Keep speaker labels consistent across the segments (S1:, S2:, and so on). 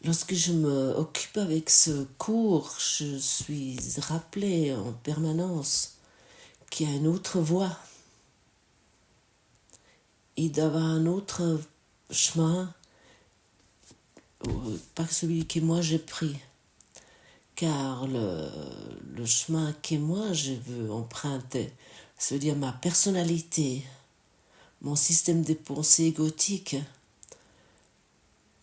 S1: Lorsque je me occupe avec ce cours, je suis rappelée en permanence qu'il y a une autre voie. Il doit y avoir un autre chemin, pas celui que moi j'ai pris. Car le chemin que moi je veux emprunter, c'est-à-dire ma personnalité, mon système de pensée égotique,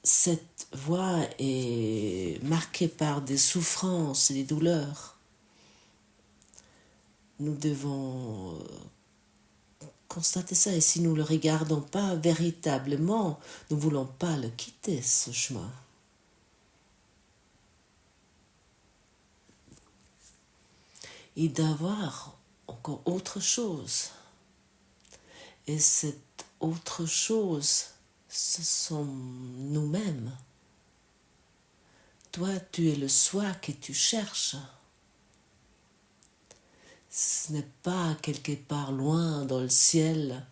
S1: cette voie est marquée par des souffrances et des douleurs. Nous devons constater ça, et si nous ne le regardons pas véritablement, nous ne voulons pas le quitter, ce chemin. Il doit y avoir encore autre chose. Et cette autre chose, ce sont nous-mêmes. Toi, tu es le soi que tu cherches. Ce n'est pas quelque part loin dans le ciel,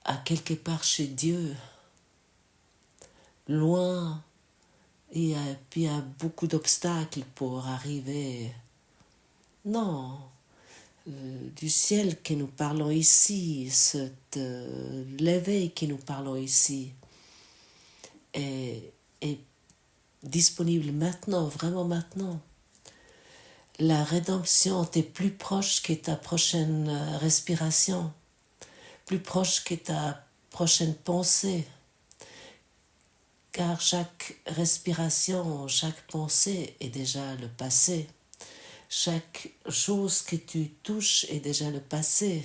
S1: à quelque part chez Dieu. Loin, puis il y a beaucoup d'obstacles pour arriver. Non, du ciel que nous parlons ici, l'éveil que nous parlons ici, est disponible maintenant, vraiment maintenant. La rédemption est plus proche que ta prochaine respiration, plus proche que ta prochaine pensée, car chaque respiration, chaque pensée est déjà le passé. Chaque chose que tu touches est déjà le passé.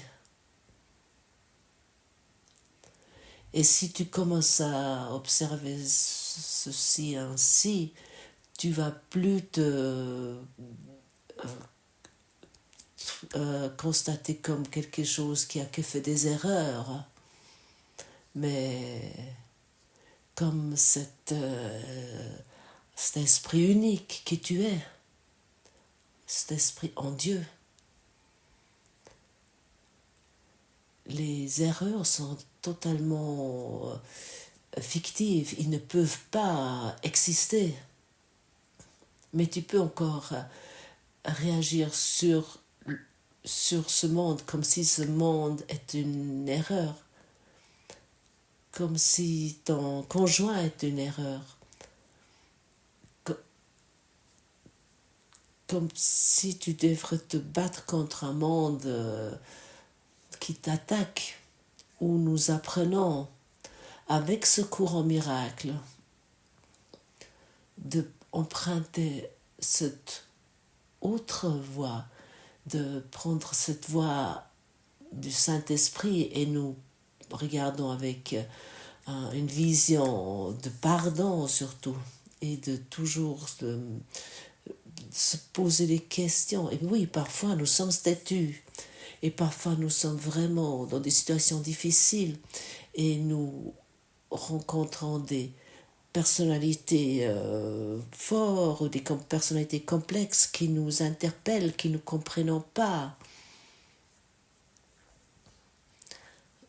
S1: Et si tu commences à observer ceci ainsi, tu vas plus te constater comme quelque chose qui a que fait des erreurs, mais comme cet esprit unique que tu es, cet esprit en Dieu. Les erreurs sont totalement fictives, ils ne peuvent pas exister. Mais tu peux encore réagir sur ce monde comme si ce monde est une erreur, comme si ton conjoint est une erreur, comme si tu devrais te battre contre un monde qui t'attaque, où nous apprenons avec ce courant miracle de emprunter cette autre voie, de prendre cette voie du Saint-Esprit, et nous regardons avec une vision de pardon surtout, et de toujours se poser des questions. Et oui, parfois nous sommes têtus, et parfois nous sommes vraiment dans des situations difficiles, et nous rencontrons des personnalités fortes ou des personnalités complexes qui nous interpellent, qui ne comprenons pas.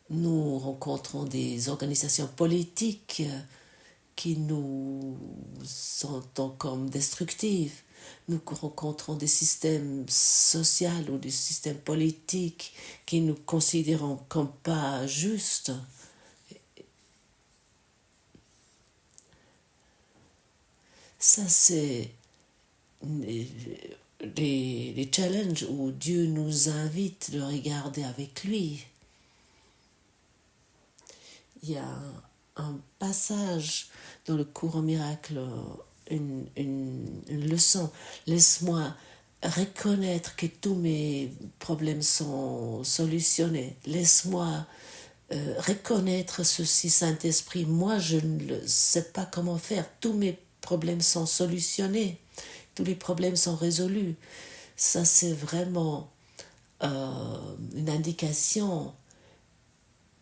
S1: Nous rencontrons des organisations politiques qui nous sentons comme destructives. Nous rencontrons des systèmes sociaux ou des systèmes politiques qui nous considérons comme pas justes. Ça, c'est les challenges où Dieu nous invite de regarder avec lui. Il y a un passage dans le courant miracle, une leçon. Laisse-moi reconnaître que tous mes problèmes sont solutionnés. Laisse-moi reconnaître ceci, Saint-Esprit. Moi, je ne sais pas comment faire. Tous mes problèmes sont solutionnés. Tous les problèmes sont résolus. Ça, c'est vraiment une indication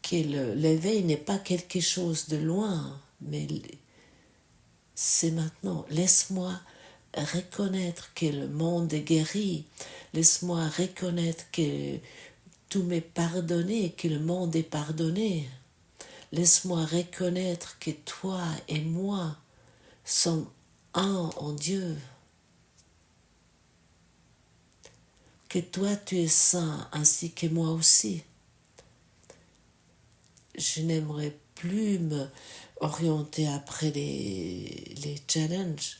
S1: que l'éveil n'est pas quelque chose de loin, mais c'est maintenant. Laisse-moi reconnaître que le monde est guéri. Laisse-moi reconnaître que tout m'est pardonné, que le monde est pardonné. Laisse-moi reconnaître que toi et moi, sommes un en Dieu, que toi tu es saint ainsi que moi aussi. Je n'aimerais plus me orienter après les challenges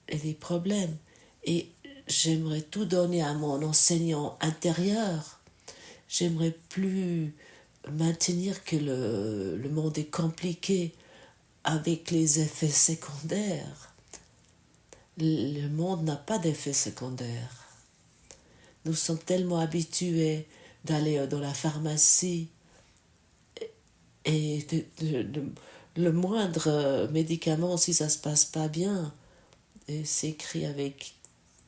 S1: et les problèmes. Et j'aimerais tout donner à mon enseignant intérieur. J'aimerais plus maintenir que le monde est compliqué avec les effets secondaires. Le monde n'a pas d'effets secondaires. Nous sommes tellement habitués d'aller dans la pharmacie et le moindre médicament, si ça se passe pas bien, c'est écrit avec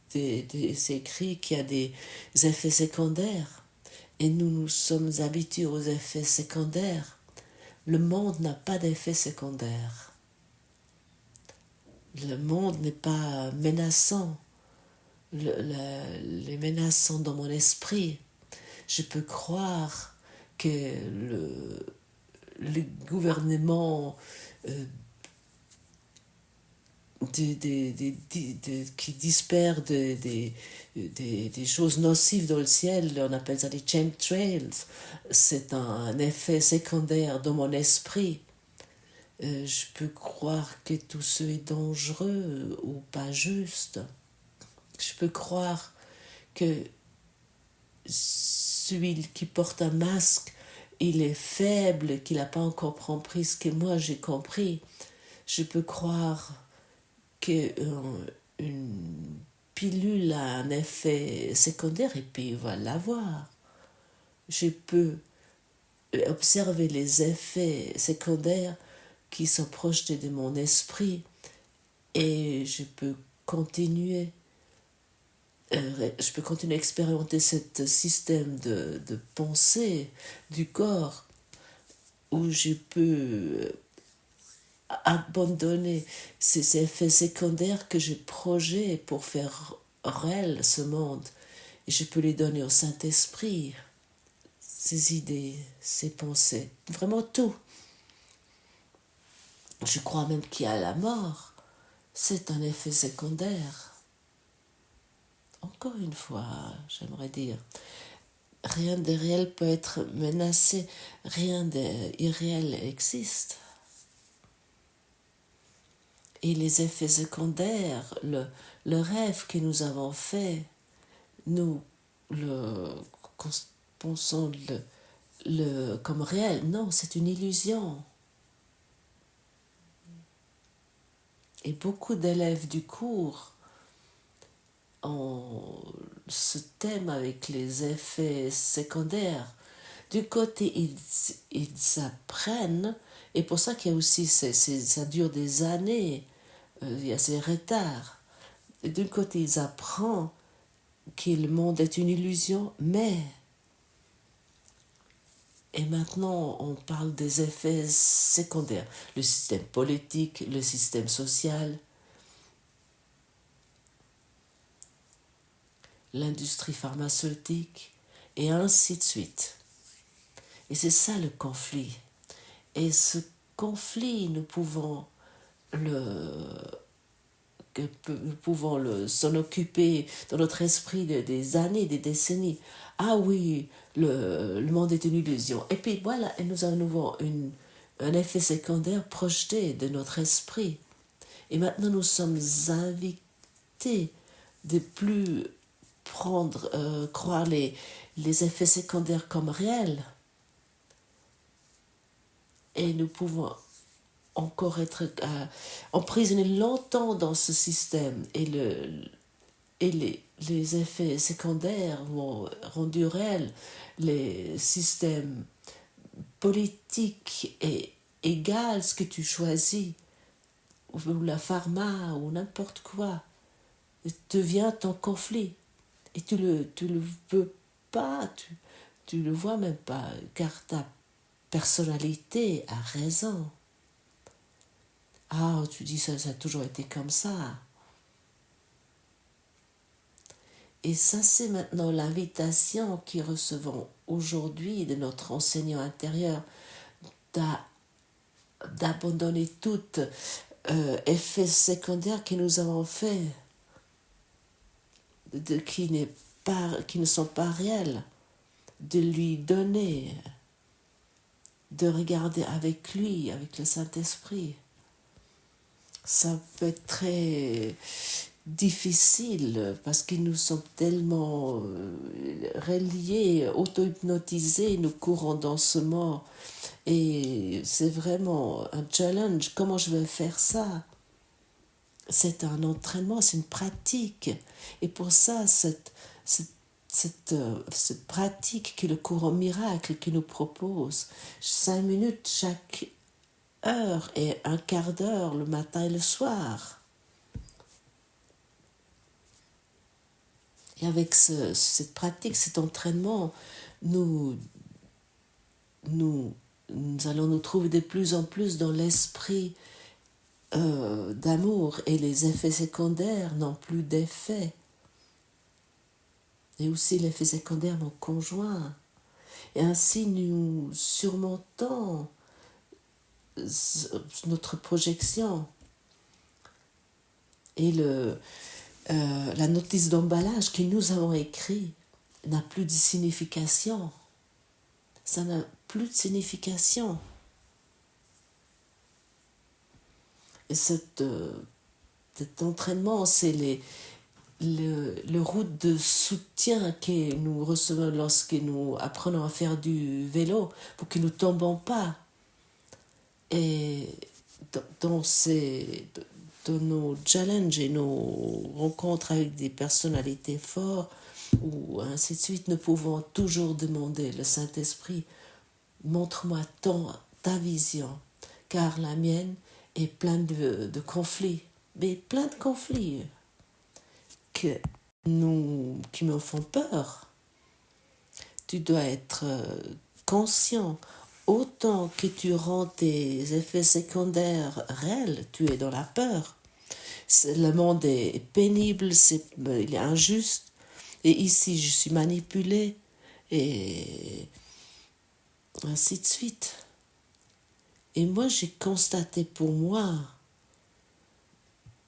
S1: c'est écrit qu'il y a des effets secondaires. Et nous nous sommes habitués aux effets secondaires. Le monde n'a pas d'effets secondaires. Le monde n'est pas menaçant. Les menaces sont dans mon esprit. Je peux croire que le gouvernement qui dispersent des choses nocives dans le ciel, on appelle ça des chemtrails, c'est un effet secondaire dans mon esprit. Je peux croire que tout ce est dangereux ou pas juste. Je peux croire que celui qui porte un masque, il est faible, qu'il n'a pas encore compris ce que moi j'ai compris. Je peux croire qu'une pilule a un effet secondaire et puis il va l'avoir. Je peux observer les effets secondaires qui sont projetés de mon esprit et je peux continuer à expérimenter ce système de pensée du corps où je peux abandonner ces effets secondaires que je projette pour faire réel ce monde et je peux les donner au Saint-Esprit, ces idées, ces pensées, vraiment tout. Je crois même qu'il y a la mort, c'est un effet secondaire. Encore une fois, j'aimerais dire, rien de réel peut être menacé, rien d'irréel existe. Et les effets secondaires, le rêve que nous avons fait, nous pensons comme réel. Non, c'est une illusion. Et beaucoup d'élèves du cours ont ce thème avec les effets secondaires. Du côté, ils apprennent, et pour ça qu'il y a aussi, ça dure des années, il y a ces retards. Et d'un côté, ils apprennent que le monde est une illusion, mais... Et maintenant, on parle des effets secondaires. Le système politique, le système social, l'industrie pharmaceutique, et ainsi de suite. Et c'est ça le conflit. Et ce conflit, nous pouvons s'en occuper dans notre esprit des années, des décennies. Ah oui, le monde est une illusion. Et puis voilà, et nous avons un effet secondaire projeté de notre esprit. Et maintenant, nous sommes invités de plus croire les effets secondaires comme réels. Et nous pouvons encore être emprisonnés longtemps dans ce système et les effets secondaires vont rendre réels. Les systèmes politiques et égal ce que tu choisis, ou la pharma ou n'importe quoi, devient ton conflit. Et tu le veux pas, tu le vois même pas, car ta personnalité a raison. Ah, tu dis ça a toujours été comme ça. Et ça, c'est maintenant l'invitation que recevons aujourd'hui de notre enseignant intérieur d'abandonner toute effets secondaires que nous avons faits, qui ne sont pas réels, de lui donner, de regarder avec lui, avec le Saint-Esprit. Ça peut être très difficile parce que nous sommes tellement reliés, auto-hypnotisés, nous courons dans ce monde. Et c'est vraiment un challenge. Comment je vais faire ça? C'est un entraînement, c'est une pratique. Et pour ça, cette pratique que le courant miracle qui nous propose, 5 minutes chaque heure et un quart d'heure le matin et le soir. Et avec cette pratique, cet entraînement, nous allons nous trouver de plus en plus dans l'esprit d'amour, et les effets secondaires n'ont plus d'effet. Et aussi l'effet secondaire de mon conjoint. Et ainsi nous surmontons notre projection. Et la notice d'emballage que nous avons écrite n'a plus de signification. Ça n'a plus de signification. Et cet entraînement, c'est le route de soutien que nous recevons lorsque nous apprenons à faire du vélo pour que nous ne tombons pas. Et dans nos challenges et nos rencontres avec des personnalités fortes, ou ainsi de suite, nous pouvons toujours demander le Saint-Esprit, montre-moi ta vision, car la mienne est pleine de conflits, mais plein de conflits qui me font peur. Tu dois être conscient. Autant que tu rends tes effets secondaires réels, tu es dans la peur. Le monde est pénible, il est injuste. Et ici, je suis manipulée. Et ainsi de suite. Et moi, j'ai constaté pour moi,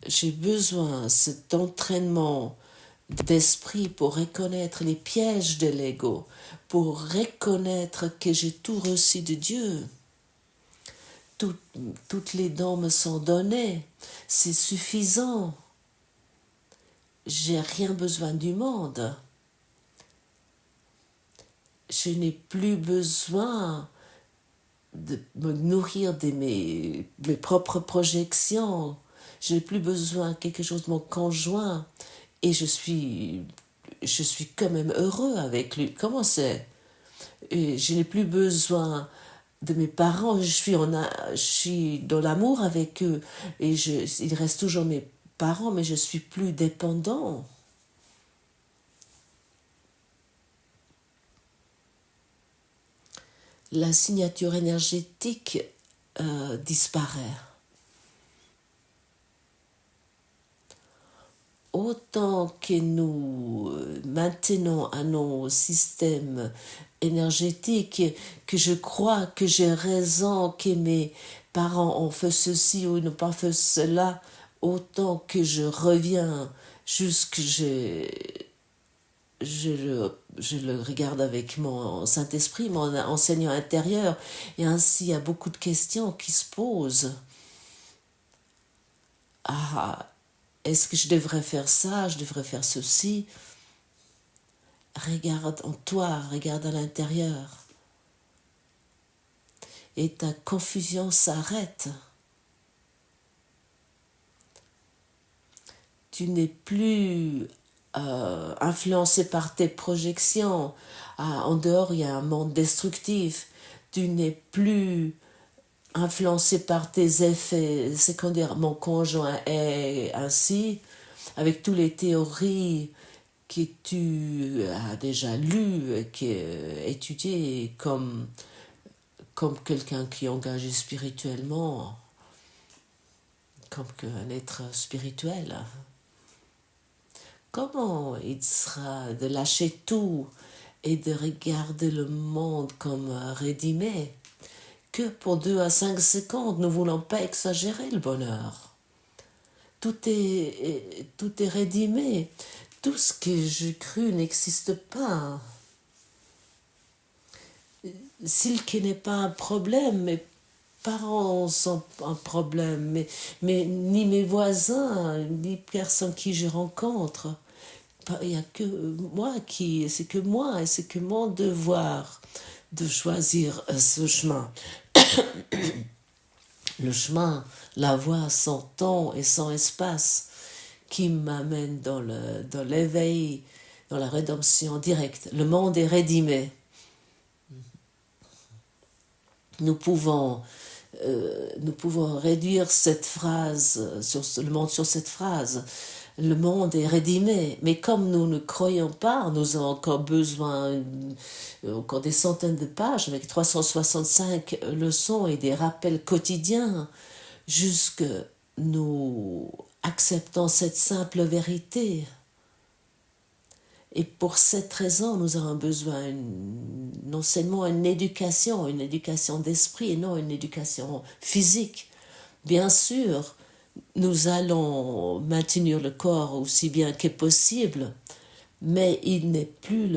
S1: j'ai besoin de cet entraînement d'esprit pour reconnaître les pièges de l'ego, pour reconnaître que j'ai tout reçu de Dieu. Toutes les dons me sont données, c'est suffisant. J'ai rien besoin du monde. Je n'ai plus besoin de me nourrir de mes propres projections. Je n'ai plus besoin de quelque chose de mon conjoint. Et je suis quand même heureux avec lui. Comment c'est? Et je n'ai plus besoin de mes parents. Je suis dans l'amour avec eux. Et ils restent toujours mes parents, mais je suis plus dépendant. La signature énergétique disparaît. Autant que nous maintenons à nos systèmes énergétiques, que je crois que j'ai raison, que mes parents ont fait ceci ou n'ont pas fait cela, autant que je reviens jusque je le regarde avec mon Saint-Esprit, mon enseignant intérieur, et ainsi il y a beaucoup de questions qui se posent. Est-ce que je devrais faire ça? Je devrais faire ceci? Regarde en toi, regarde à l'intérieur. Et ta confusion s'arrête. Tu n'es plus influencé par tes projections. En dehors, il y a un monde destructif. Tu n'es plus influencé par tes effets secondaires. Mon conjoint est ainsi, avec toutes les théories que tu as déjà lues, étudiées, comme quelqu'un qui est engagé spirituellement, comme un être spirituel. Comment il sera de lâcher tout et de regarder le monde comme rédimé, que pour 2 à 5 secondes. Nous ne voulons pas exagérer le bonheur. Tout est rédimé. Tout ce que j'ai cru n'existe pas. Silk n'est pas un problème, mes parents sont un problème, ni mes voisins, ni personne qui je rencontre. Il n'y a que moi c'est que moi, et c'est que mon devoir de choisir ce chemin. Le chemin, la voie sans temps et sans espace qui m'amène dans l'éveil, dans la rédemption directe. Le monde est rédimé. Nous pouvons réduire cette phrase, le monde sur cette phrase. Le monde est rédimé, mais comme nous ne croyons pas, nous avons encore besoin, encore des centaines de pages avec 365 leçons et des rappels quotidiens, jusque nous acceptons cette simple vérité. Et pour cette raison, nous avons besoin non seulement une éducation d'esprit et non une éducation physique. Bien sûr, nous allons maintenir le corps aussi bien que possible, mais il n'est plus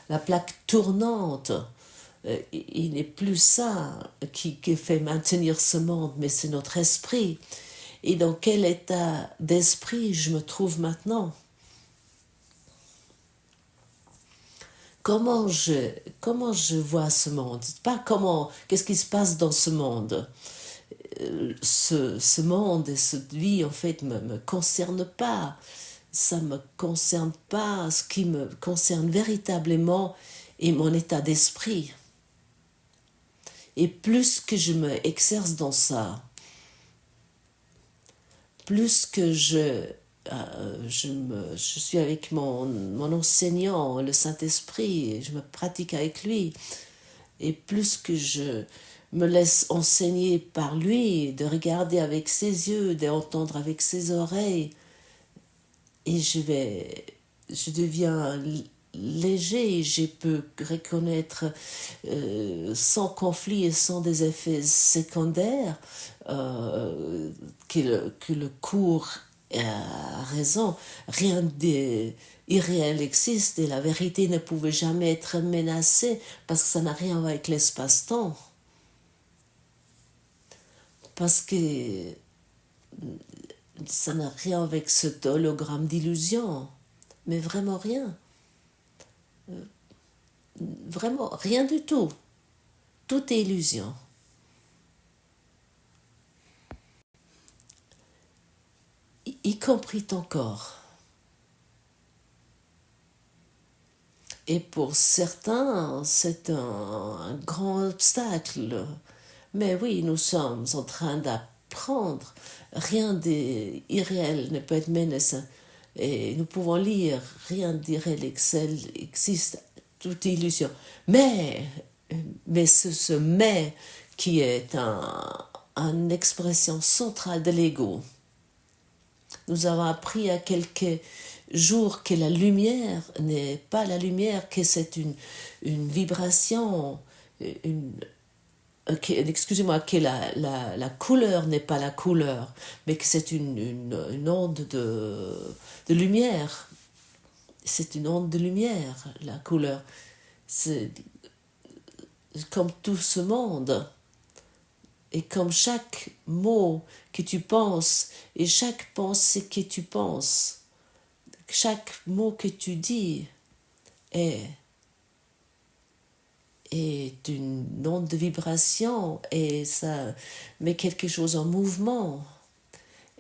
S1: la plaque tournante, il n'est plus ça qui fait maintenir ce monde, mais c'est notre esprit. Et dans quel état d'esprit je me trouve maintenant? Comment je vois ce monde? Pas qu'est-ce qui se passe dans ce monde? Ce monde et cette vie, en fait, me concerne pas. Ça me concerne pas. Ce qui me concerne véritablement est mon état d'esprit. Et plus que je me exerce dans ça, plus que je suis avec mon enseignant, le Saint-Esprit, et je me pratique avec lui, et plus que je me laisse enseigner par lui, de regarder avec ses yeux, d'entendre avec ses oreilles, et je deviens léger, je peux reconnaître sans conflit et sans des effets secondaires que le cours a raison, rien d'irréel existe et la vérité ne pouvait jamais être menacée parce que ça n'a rien à voir avec l'espace-temps. Parce que ça n'a rien avec cet hologramme d'illusion, mais vraiment rien. Vraiment rien du tout. Tout est illusion. Y compris ton corps. Et pour certains, c'est un grand obstacle. Mais oui, nous sommes en train d'apprendre. Rien d'irréel ne peut être menacé. Et nous pouvons lire, rien d'irréel existe, toute illusion. Mais ce mais qui est une expression centrale de l'ego. Nous avons appris à quelques jours que la lumière n'est pas la lumière, que c'est une vibration, excusez-moi, que la couleur n'est pas la couleur, mais que c'est une onde de lumière. C'est une onde de lumière, la couleur. C'est comme tout ce monde. Et comme chaque mot que tu penses et chaque pensée que tu penses, chaque mot que tu dis est une onde de vibration et ça met quelque chose en mouvement.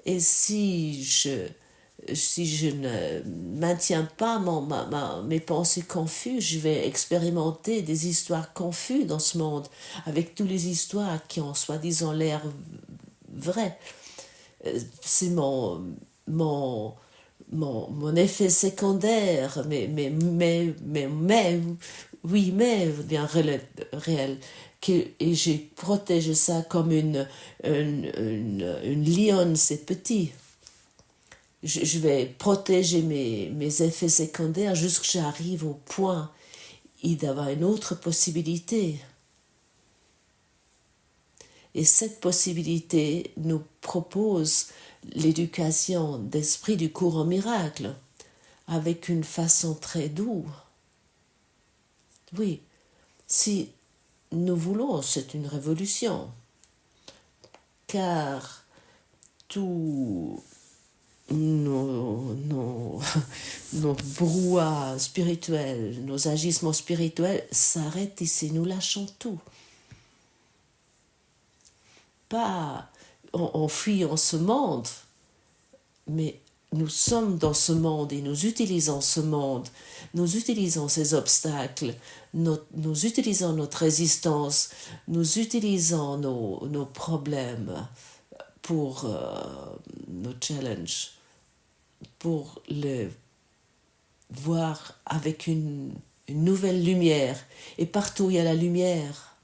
S1: Et si je ne maintiens pas mes pensées confuses, je vais expérimenter des histoires confuses dans ce monde, avec toutes les histoires qui ont soi-disant l'air vraies. C'est mon effet secondaire, mais bien réel. Et j'ai protégé ça comme une lionne, c'est petit. Je vais protéger mes effets secondaires jusqu'à ce que j'arrive au point d'avoir une autre possibilité. Et cette possibilité nous propose l'éducation d'esprit du courant miracle avec une façon très douce. Oui, si nous voulons, c'est une révolution, car tous nos nos brouhahas spirituels, nos agissements spirituels s'arrêtent ici, nous lâchons tout. Pas on fuit en ce monde, mais nous sommes dans ce monde et nous utilisons ce monde, nous utilisons ces obstacles, nous utilisons notre résistance, nous utilisons nos problèmes pour nos challenges, pour les voir avec une nouvelle lumière. Et partout où il y a la lumière,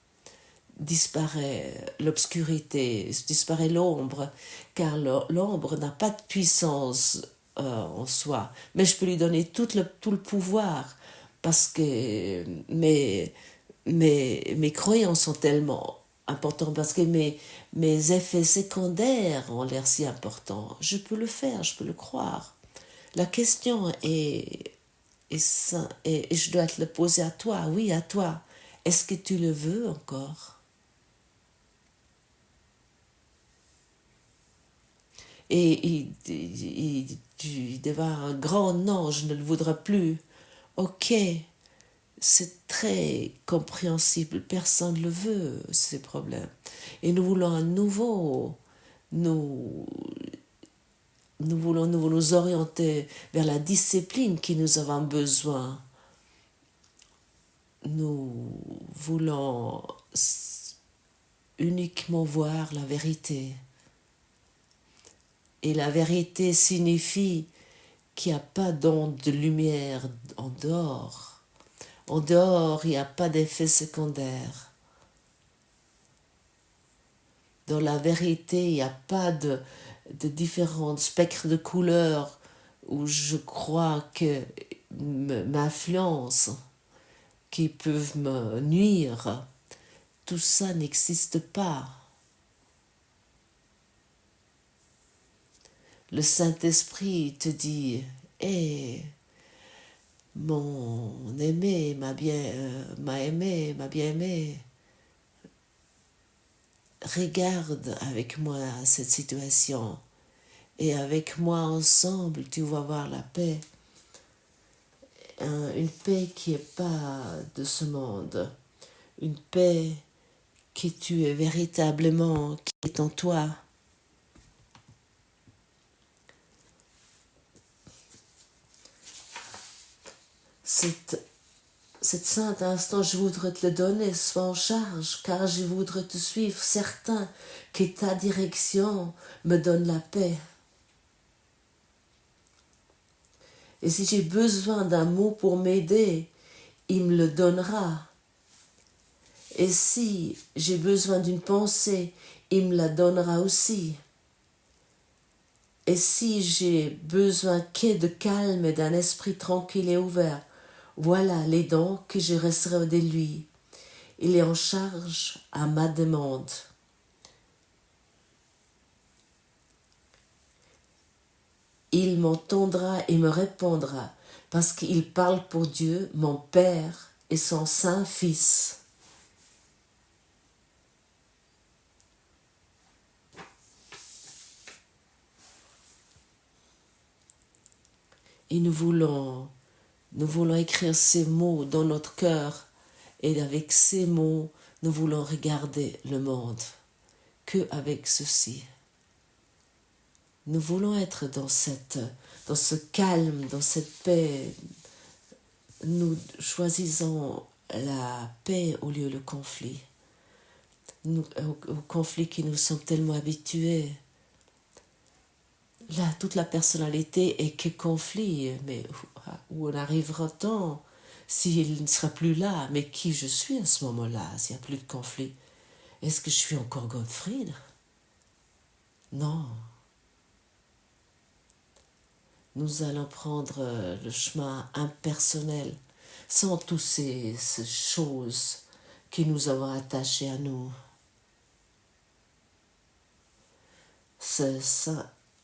S1: disparaît l'obscurité, disparaît l'ombre, car l'ombre n'a pas de puissance en soi. Mais je peux lui donner tout le pouvoir, parce que mes croyances sont tellement importantes, parce que mes effets secondaires ont l'air si importants. Je peux le faire, je peux le croire. La question est et je dois te le poser à toi, oui, à toi. Est-ce que tu le veux encore? Et il devient un grand non, je ne le voudrais plus. Ok, c'est très compréhensible, personne ne le veut, ces problèmes. Et nous voulons un nouveau, nous, nous voulons nous orienter vers la discipline que nous avons besoin. Nous voulons uniquement voir la vérité. Et la vérité signifie qu'il n'y a pas d'onde de lumière en dehors. En dehors, il n'y a pas d'effet secondaire. Dans la vérité, il n'y a pas de différents spectres de couleurs où je crois que m'influencent, qui peuvent me nuire. Tout ça n'existe pas. Le Saint-Esprit te dit, hé, mon aimé m'a aimé, m'a bien aimé. Regarde avec moi cette situation et avec moi ensemble, tu vas voir la paix. Une paix qui n'est pas de ce monde. Une paix que tu es véritablement, qui est en toi. Cet saint instant, je voudrais te le donner, sois en charge, car je voudrais te suivre, certain que ta direction me donne la paix. Et si j'ai besoin d'un mot pour m'aider, il me le donnera. Et si j'ai besoin d'une pensée, il me la donnera aussi. Et si j'ai besoin qu'est de calme et d'un esprit tranquille et ouvert, voilà les dons que je resterai de lui. Il est en charge à ma demande. Il m'entendra et me répondra, parce qu'il parle pour Dieu, mon Père et son Saint-Fils. Et nous voulons écrire ces mots dans notre cœur, et avec ces mots, nous voulons regarder le monde que avec ceci. Nous voulons être dans ce calme, dans cette paix. Nous choisissons la paix au lieu du conflit. Au conflit qui nous sommes tellement habitués. Là, toute la personnalité est que conflit, mais où on arrivera-t-on s'il ne sera plus là? Mais qui je suis à ce moment-là, s'il n'y a plus de conflit? Est-ce que je suis encore Gottfried? Non. Nous allons prendre le chemin impersonnel, sans toutes ces choses qui nous avons attachées à nous. cet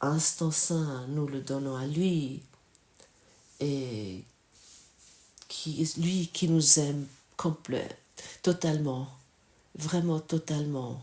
S1: instant saint, nous le donnons à lui, et lui qui nous aime totalement, vraiment totalement.